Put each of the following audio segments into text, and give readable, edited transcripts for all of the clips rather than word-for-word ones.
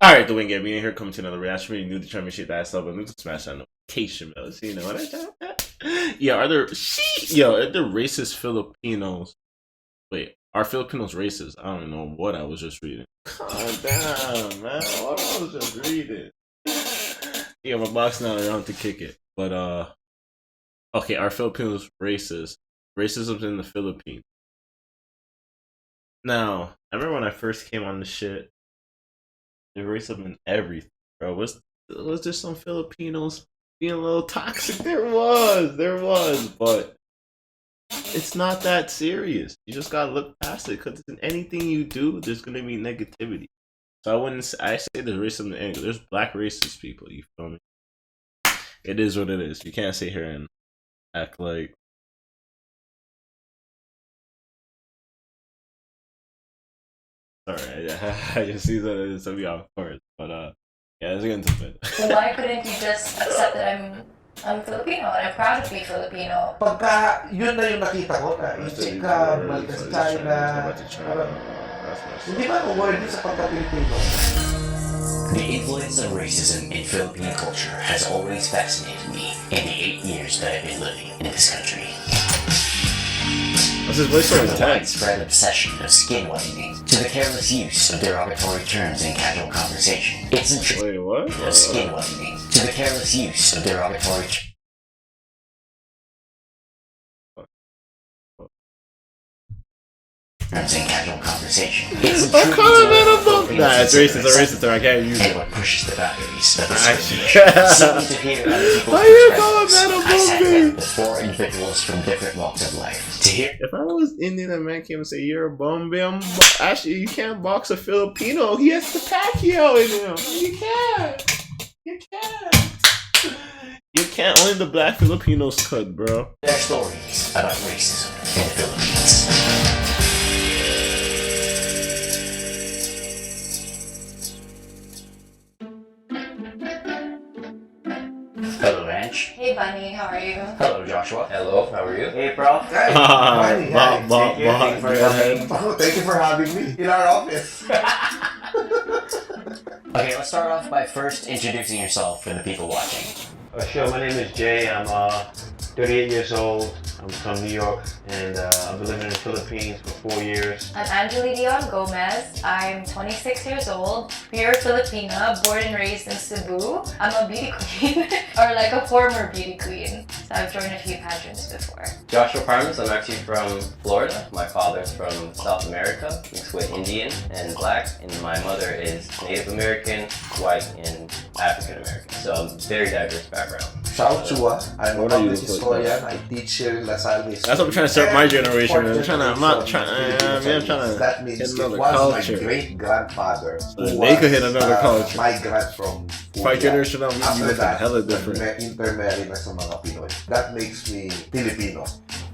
Alright, the wing game. Me and here coming to another reaction. Really new to try to shit that stuff, but new to smash that notification bell. So you know what yeah, are there racist Filipinos? Wait, are Filipinos racist? I don't know what I was just reading. Calm down, man. What I was just reading. Yeah, my box now around to kick it. But okay, are Filipinos racist? Racism's in the Philippines. Now, I remember when I first came on the shit. There racism in everything, bro. Was there some Filipinos being a little toxic? There was, but it's not that serious. You just gotta look past it, because in anything you do, there's gonna be negativity. So I say there's racism in anything. There's black racist people. You feel me? It is what it is. You can't sit here and act like. Sorry, I just see that it's gonna be off course, but yeah, let's get into it. Why couldn't you just accept that I'm Filipino and I'm proud to be Filipino? Pagka yun na yung nakita ko na isip ka, balik ka sa China, hindi ba award din sa pagka-Pilipino? The influence of racism in Filipino culture has always fascinated me in the 8 years that I've been living in this country. What's his voice so From the intense? widespread obsession of skin whitening to the careless use of derogatory terms in casual conversation. It's Wait, what? of skin whitening to the careless use of derogatory terms in casual conversation. It's I'm calling that a book. Nah, it's racist. I can't use and it. what pushes the boundaries of the Actually, seeking to hear other people's why you perspectives. calling that a I sat movie? down with 4 individuals from different walks of life to hear If I was Indian and man came and say you're a bum, actually you can't box a Filipino. He has the Pacquiao in him. You can't. You can't. Only the black Filipinos could, bro. their stories about racism in the Philippines. Hello, Ange. Hey Bunny, how are you? Hello, Joshua. Hello, how are you? Hey, bro. Hi, thank you for having me in our office. Okay, let's start off by first introducing yourself for the people watching. Sure, my name is Jay. I'm 38 years old. I'm from New York, and I've been living in the Philippines for 4 years. I'm Angeli Dione Gomez. I'm 26 years old, pure Filipina, born and raised in Cebu. I'm a beauty queen, or like a former beauty queen. So I've joined a few pageants before. Joshua Parmas, I'm actually from Florida. My father's from South America, mixed with Indian and black, and my mother is Native American, white, and African American. So I'm very diverse background. Xiao, Chua. I'm What a are you public looking for? historian. I teach here in LaSalle. That's what I'm trying to start my generation. I'm not trying to That means hit it another was culture. my great-grandfather who They could hit was, another culture. migrant from My Korea. generation of After music that, hella different. intermarried na sa mga Pinoy. That makes me Filipino.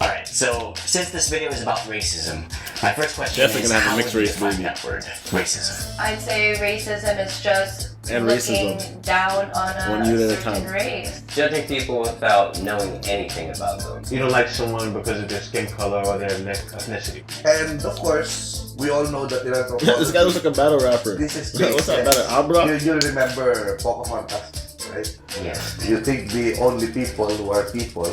Alright, so since this video is about racism, my first question Definitely is gonna have a how mixed would you race define baby. that word, racism? I'd say racism is just And looking racism. down on One a unit at a certain time. race. Judging people without knowing anything about them. You don't like someone because of their skin color or their ethnicity. And of course, we all know that in anthropology, This guy looks like a battle rapper. this is What's that battle? Abra? You remember Pocahontas, right? Yes. You think the only people who are people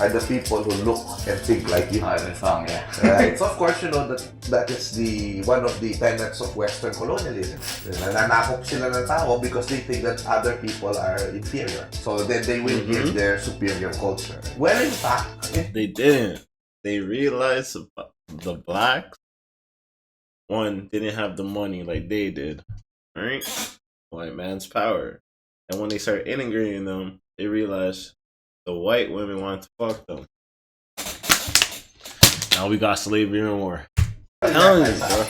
are the people who look and think like you. The song, yeah. Right? So of course, you know that is the one of the tenets of Western colonialism. Nananakop sila ng tao because they think that other people are inferior. So then they will give their superior culture. Well, in fact, They didn't. They realized the blacks, one, didn't have the money like they did. Right? White man's power. And when they started integrating them, they realized the white women wanted to fuck them. Now we got slavery and war. I'm telling you, bro.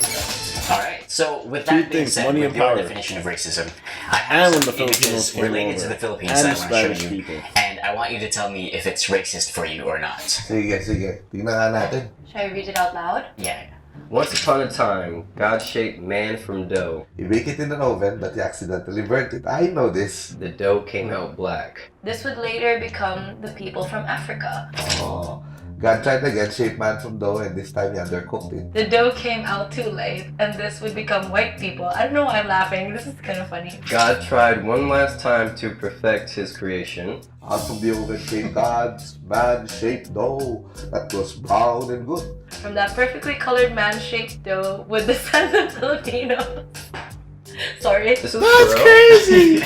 Alright, so with Two that being things, said, money with and your power. definition of racism, I And have when some the Filipinos images came related over. to the Philippines And that the I want to Spanish show you, people. and I want you to tell me if it's racist for you or not. sige. Tingnan nga natin. Should I read it out loud? Yeah. Once upon a time, God shaped man from dough. You bake it in an oven, but you accidentally burnt it. I know this. The dough came out black. This would later become the people from Africa. Oh, God tried again, shape man from dough, and this time he undercooked it. The dough came out too late, and this would become white people. I don't know why I'm laughing. This is kind of funny. God tried one last time to perfect his creation. Out of the oven came God's man-shaped dough that was brown and good. From that perfectly colored man-shaped dough would descend the Filipinos. Sorry. This is That's for real? crazy.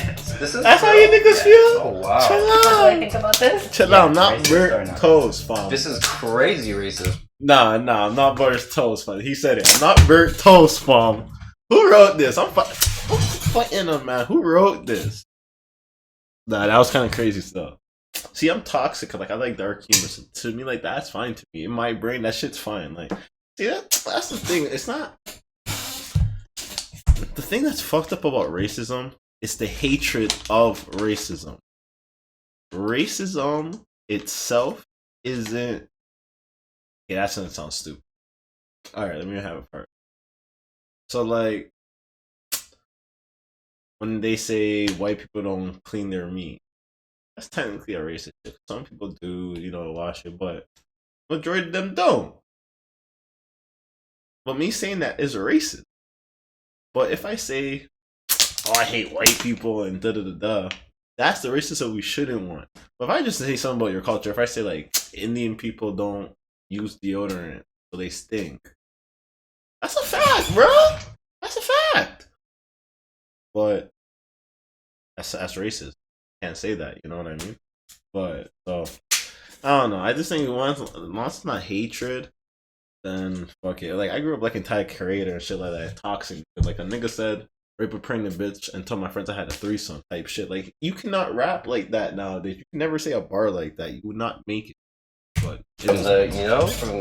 This is That's for how real? you niggas feel? Oh wow. Chill What do I out. think about this? Chill Yeah, out. Not racist or burnt not? toast, fam. This is crazy racist. Nah, I'm not burnt toast, fam. He said it. I'm not burnt toast, fam. Who wrote this? I'm fighting him, man. Who wrote this? Nah, that was kind of crazy stuff. See, I'm toxic. Like, I like dark humor. So to me, like, that's fine to me. In my brain, that shit's fine. Like, see, that's the thing. It's not... The thing that's fucked up about racism is the hatred of racism. Racism itself isn't... Yeah, that's gonna sound stupid. Alright, let me have it first. So, like, when they say white people don't clean their meat, that's technically a racist shit. Some people do, wash it, but majority of them don't. But me saying that is racist. But if I say, oh, I hate white people and da-da-da-da, that's the racism we shouldn't want. But if I just say something about your culture, if I say, like, Indian people don't use deodorant, so they stink, that's a fact, bro. That's a fact. But that's racist. Can't say that, you know what I mean? But so I don't know. I just think once it's not hatred, then fuck it. Like I grew up like in Thai creator and shit like that, toxic. Like a nigga said, rape a pregnant bitch and told my friends I had a threesome type shit. Like you cannot rap like that nowadays. You can never say a bar like that. You would not make it. But From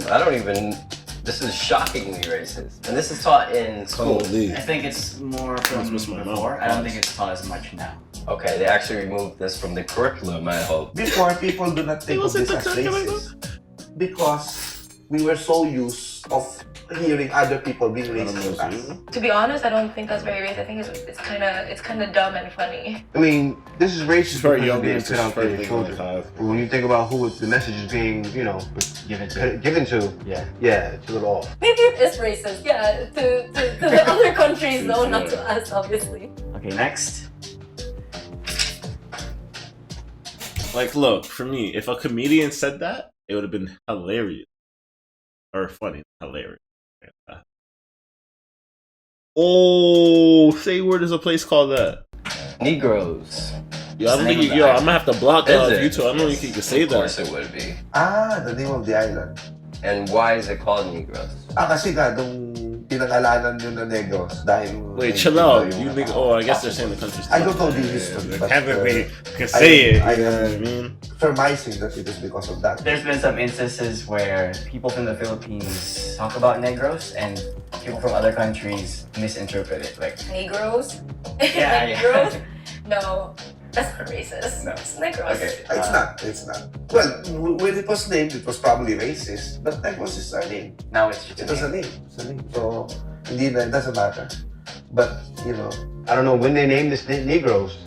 I don't even. This is shockingly racist, and this is taught in school. I think it's more from Must miss my before. mouth. I don't think it's taught as much now. Okay, they actually removed this from the curriculum, I hope. Before, people do not think of this as racist because we were so used of hearing other people being racist to us. To be honest, I don't think that's very racist. I think it's kind of dumb and funny. I mean, this is racist very because young, it's being it's put out there to children. But when you think about who the message is being, Given to given to, yeah. it's a little off. Maybe it is racist, yeah, to the other countries though, not to us, obviously. Okay, next. like, look, for me, if a comedian said that, it would have been hilarious or funny, hilarious. Oh, say where there's a place called that. Negroes. Yo, I don't think Name of the I'm gonna have to block Is out it? YouTube. I don't think you can say Of course that. it would be. Ah, the name of the island. And why is it called Negroes? Kasi nung pinangalanan yun na Negros dahil... Wait, chill out. You think? Oh, I guess they're saying the country's. I don't know the history, but Technically, can say it. I You know what I mean? surmising that it is because of that. There's been some instances where people from the Philippines talk about Negros and people from other countries misinterpret it. Like, Negroes? Yeah, Negroes? No, that's not racist. No. It's Negros. okay, It's not. Well, when it was named, it was probably racist, but Negros is our name. now it's just It was a name. It's a name. So, hindi na, it doesn't matter. But, I don't know when they named this Negroes.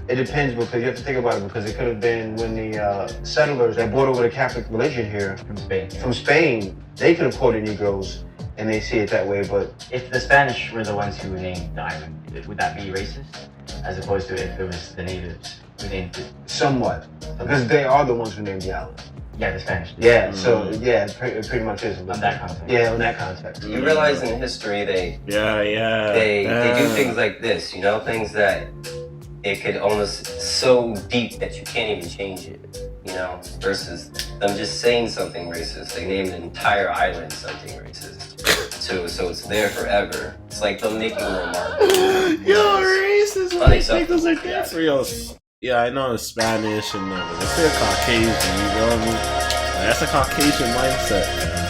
It depends because you have to think about it because it could have been when the settlers that brought over the Catholic religion here from Spain. from Spain, they could have called it Negroes and they see it that way. But If the Spanish were the ones who named the island, would that be racist? As opposed to if it was the natives who named it? somewhat, because they are the ones who named the island. Yeah, the Spanish. Yeah, so yeah, it pretty much is. On that context. Yeah, on that context. You realize in history they Yeah. do things like this, things that it could almost so deep that you can't even change it, versus them just saying something racist. They named an entire island something racist. So it's there forever. It's like them making a remark. Yo, racist white Unacceptable. niggas are there for yo. Yeah, I know it's Spanish and but it's still Caucasian, you know what I mean? Like, that's a Caucasian mindset, man.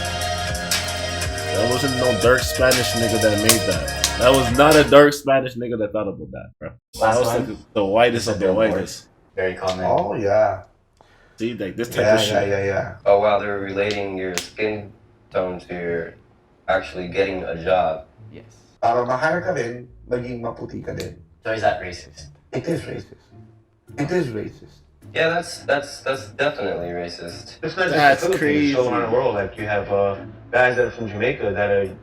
That wasn't no dark Spanish nigga that made that. That was not a dark Spanish nigga that thought about that, bro. That Last was one. like the whitest of the Billboard. whitest. Very common. oh yeah. See, like this type of shit. Yeah. Oh wow, they're relating your skin tone to your actually getting a job. Yes. Para ma-hire ka rin, maging maputi ka din. So is that racist? It is racist. It is racist. Yeah, that's definitely racist. It's not just That's the Philippines, it's all around crazy. the world. Like you have guys that are from Jamaica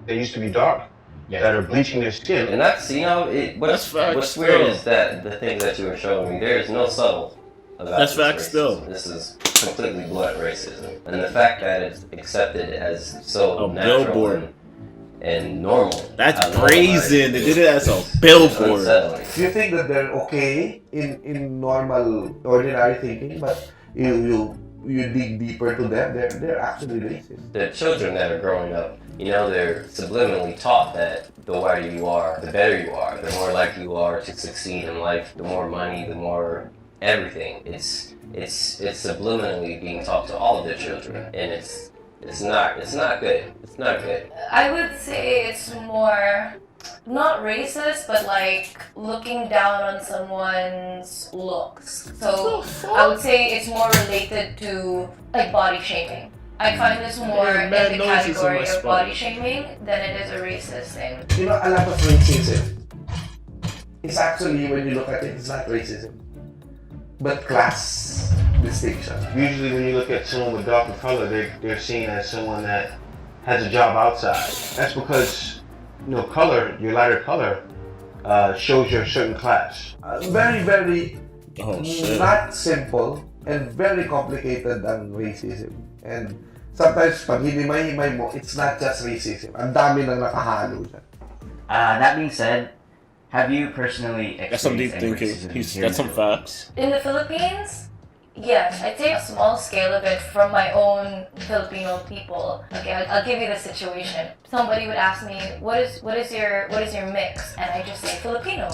they used to be dark, that are bleaching their skin. And that's That's facts what's weird still. is that the things that you were showing me, there is no subtle about That's this facts racism. still. This is completely blunt racism, and the fact that it's accepted as so A natural billboard. and normal. That's how normal brazen. They it did it as a is. billboard. It's unsettling. You think that they're okay in normal, ordinary thinking, but you dig deeper to them, they're actually racist. The children that are growing up, they're subliminally taught that the whiter you are, the better you are, the more likely you are to succeed in life, the more money, the more everything. It's subliminally being taught to all of their children, and it's not good. It's not good. I would say it's more not racist, but like looking down on someone's looks. So I would say it's more related to like body shaming. I find this more Yeah, in mad the noises in category my of spine. body shaming than it is a racist thing. A lot of racism. It's actually, when you look at it, it's not racism, but class distinction. Usually, when you look at someone with darker color, they're seen as someone that has a job outside. That's because color, your lighter color, shows you're a certain class. Very, very Oh shit. not simple and very complicated ang racism. And sometimes, pag hinimay-himay mo, it's not just racism. Ang dami nang nakahalo dyan. That being said, have you personally That's some deep experienced thinking. any racism here That's some in the facts. In the Philippines, yes, I'd say a small scale of it from my own Filipino people. Okay, I'll give you the situation. Somebody would ask me, what is your mix? And I just say Filipino.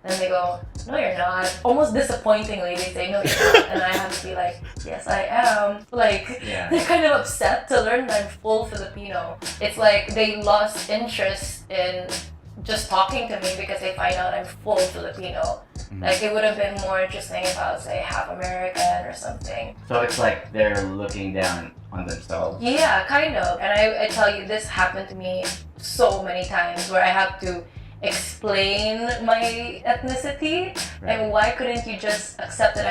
And they go, no, you're not. Almost disappointingly, they say, no, you're not. And I have to be like, yes, I am. Like, Yeah. they're kind of upset to learn that I'm full Filipino. It's like they lost interest in just talking to me because they find out I'm full Filipino. Like, it would have been more interesting if I was, say, half American or something. So it's like they're looking down on themselves. Yeah, kind of. And I tell you, this happened to me so many times where I have to explain my ethnicity, and why couldn't you just accept that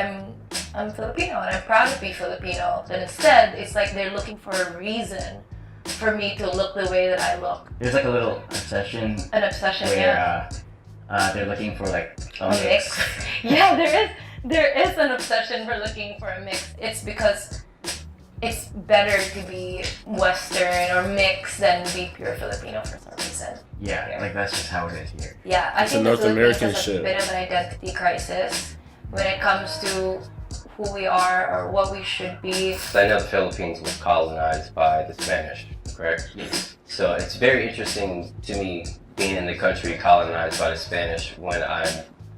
I'm Filipino and I'm proud to be Filipino? But instead, it's like they're looking for a reason for me to look the way that I look. There's like a little obsession An obsession, where yeah. they're looking for like a A mix. Yeah, there is an obsession for looking for a mix. It's because it's better to be Western or mixed than be pure Filipino for some reason. Yeah, like that's just how it is here. Yeah, I It's think a the North Philippines American has shit. a bit of an identity crisis when it comes to who we are or what we should be. I know the Philippines was colonized by the Spanish, correct? Yes. So it's very interesting to me being in the country colonized by the Spanish when I'm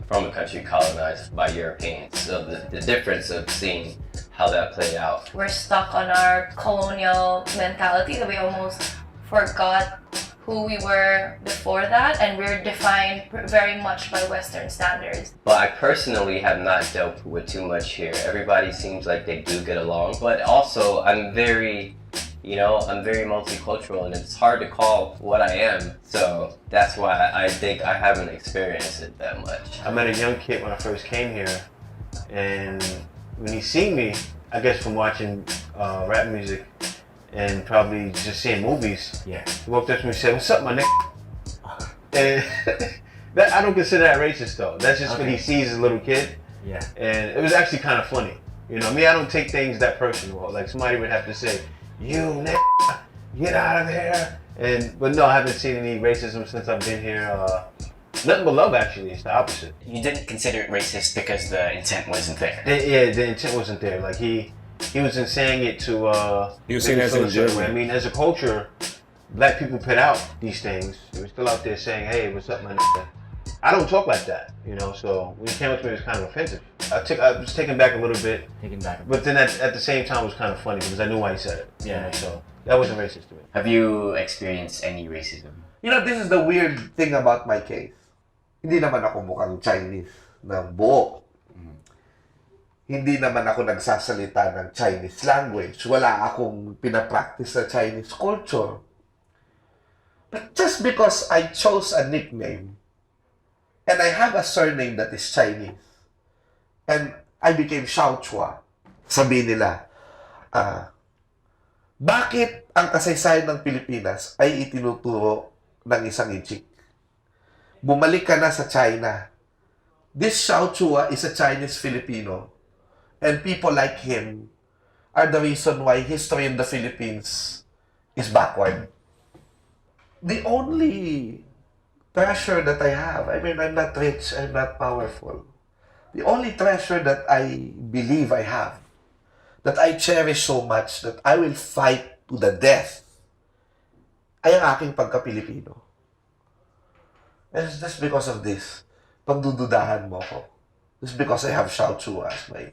from a country colonized by Europeans. So the difference of seeing how that played out. We're stuck on our colonial mentality that we almost forgot who we were before that, and we're defined very much by Western standards. But I personally have not dealt with too much here. Everybody seems like they do get along, but also I'm very multicultural, and it's hard to call what I am. So that's why I think I haven't experienced it that much. I met a young kid when I first came here, and when he seen me, I guess from watching rap music and probably just seeing movies, Yeah. he walked up to me and said, "What's up, my nigga?" And that, I don't consider that racist though. That's just what he sees as a little kid, Yeah. and it was actually kind of funny. Me, I don't take things that personal. Like somebody would have to say, "You nigga, get out of here." But no, I haven't seen any racism since I've been here. Nothing but love, actually. It's the opposite. You didn't consider it racist because the intent wasn't there. The intent wasn't there. Like he wasn't saying it to. He was make saying it that feel in a certain way. general. I mean, as a culture, black people put out these things. They were still out there saying, "Hey, what's up, my nigga?" I don't talk like that, So when he came up to me, it was kind of offensive. I was taken back a little bit, Taken back. but then at the same time, it was kind of funny because I knew why he said it. Yeah. So that wasn't racist to me. Have you experienced any racism? This is the weird thing about my case. Hindi naman ako mukhang Chinese ng buo. Hindi naman ako nagsasalita ng Chinese language. Wala akong pinapractice sa Chinese culture. But just because I chose a nickname and I have a surname that is Chinese, and I became Xiao Chua. Sabihin nila, bakit ang kasaysayan ng Pilipinas ay itinuturo ng isang Inchik? Bumalik ka na sa China. This Xiao Chua is a Chinese Filipino. And people like him are the reason why history in the Philippines is backward. The only treasure that I have, I mean, I'm not rich, I'm not powerful. The only treasure that I believe I have, that I cherish so much, that I will fight to the death, ay ang aking pagka-Pilipino. And it's just because of this, pagdududahan mo ko. Just because I have Xiao Chua as my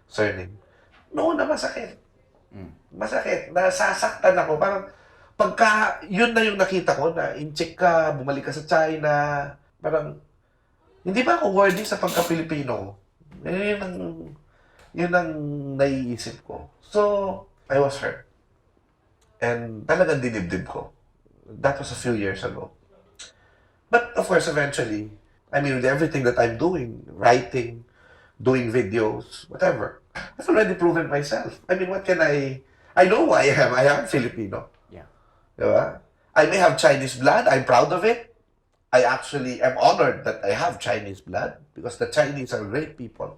surname. Noon na masakit. Masakit. Nasasaktan ako. Parang, pagka yun na yung nakita ko, na in-check ka, bumalik ka sa China, parang, hindi ba ako worthy sa pagka-Pilipino? Yun ang naiisip ko. So, I was hurt. And talagang dinibdib ko. That was a few years ago. But, of course, eventually, I mean, with everything that I'm doing, writing, doing videos, whatever, I've already proven myself. I mean, what can I know who I am. I am Filipino. Yeah. Diba? I may have Chinese blood. I'm proud of it. I actually am honored that I have Chinese blood because the Chinese are great people.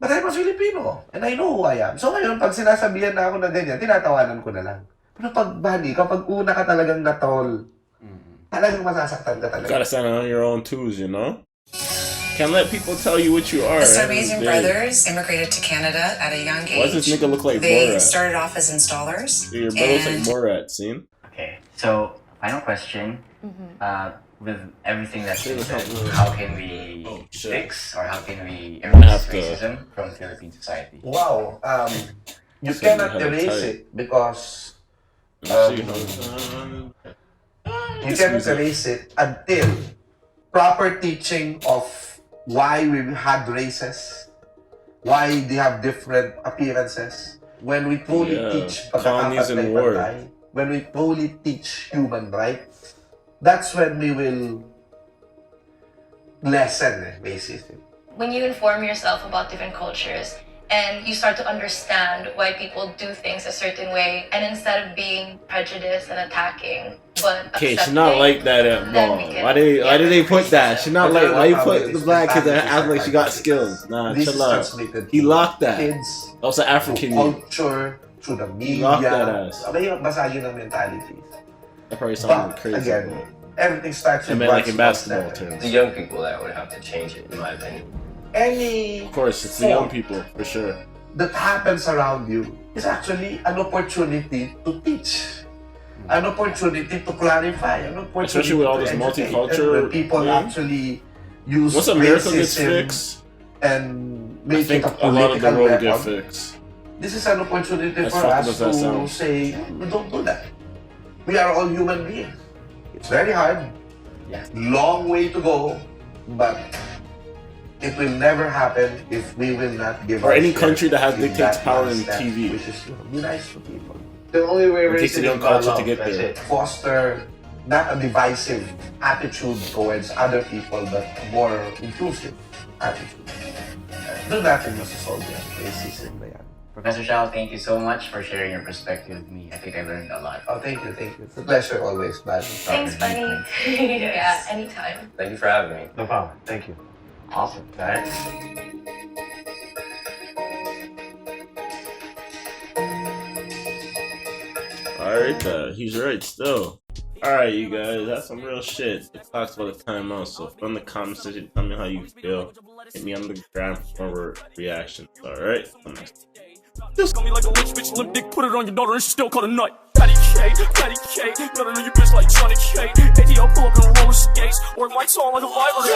But I'm a Filipino and I know who I am. So ngayon, pag sinasabihan na ako na ganyan, tinatawanan ko na lang. Pero pag bani, kapag una ka talagang natol, talagang masasaktan ka talaga. You gotta stand on your own twos, you know? Can't let people tell you what you are. The Sarbazian brothers immigrated to Canada at a young age. Why does this nigga look like They Borat? started off as installers. Your brother looks like Borat, see? Okay, so final question. With everything that's been said, how can we fix or how can we erase racism from Philippine society? Wow. You So cannot you have erase to it because you cannot erase it until proper teaching of why we had races, why they have different appearances. When we truly teach colonies and war. when we truly teach human rights, that's when we will lessen racism. When you inform yourself about different cultures and you start to understand why people do things a certain way, and instead of being prejudiced and attacking, but Okay, she's not like that at all. Why did they put that? She's not like, why you put the black kid that act like she got skills? Nah, This chill is out. translated He to locked that. kids, That was an African through youth. culture, through the Lock that media. ass. Mahirap basahin ang mentalities. That probably sounded But crazy. again, everything starts I with mean, like in one basketball step. terms. The young people that would have to change it, in my opinion. Any Of course, it's the young people, for sure. that happens around you is actually an opportunity to teach, an opportunity to clarify, an opportunity Especially with all to this educate. multicultural And when people thing. actually use Once America gets racism fixed, and I make think it a a lot of the political world get weapon, fixed. this is an opportunity As for fucked us as that to sounds. say, we don't do that. We are all human beings. It's very hard. Yeah. Long way to go, but it will never happen if we will not give Or our any share country that has in dictates that power one in step, TV. which is, be nice to people. The only way It takes the young racism got culture to love, get that's there. it. Foster not a divisive attitude towards other people, but a more inclusive attitude. Do natin masasolve yan. Racism na yan. Professor Xiao, thank you so much for sharing your perspective with me. I think I learned a lot. Oh, thank you, thank you. It's a pleasure always, man. Thanks, Bunny. Yeah, anytime. Thank you for having me. No problem. Thank you. Awesome. All right. Alright, he's right still. Alright, you guys, that's some real shit. It talks about the timeout, so put in the comment section, tell me how you feel. Hit me on the gram for reactions, alright? This got me like a rich bitch, limp dick, put it on your daughter and she still call it nut. Patty cake, gotta know your bitch like Johnny Cake. ATL pull up in roller skates, or lights on like a library.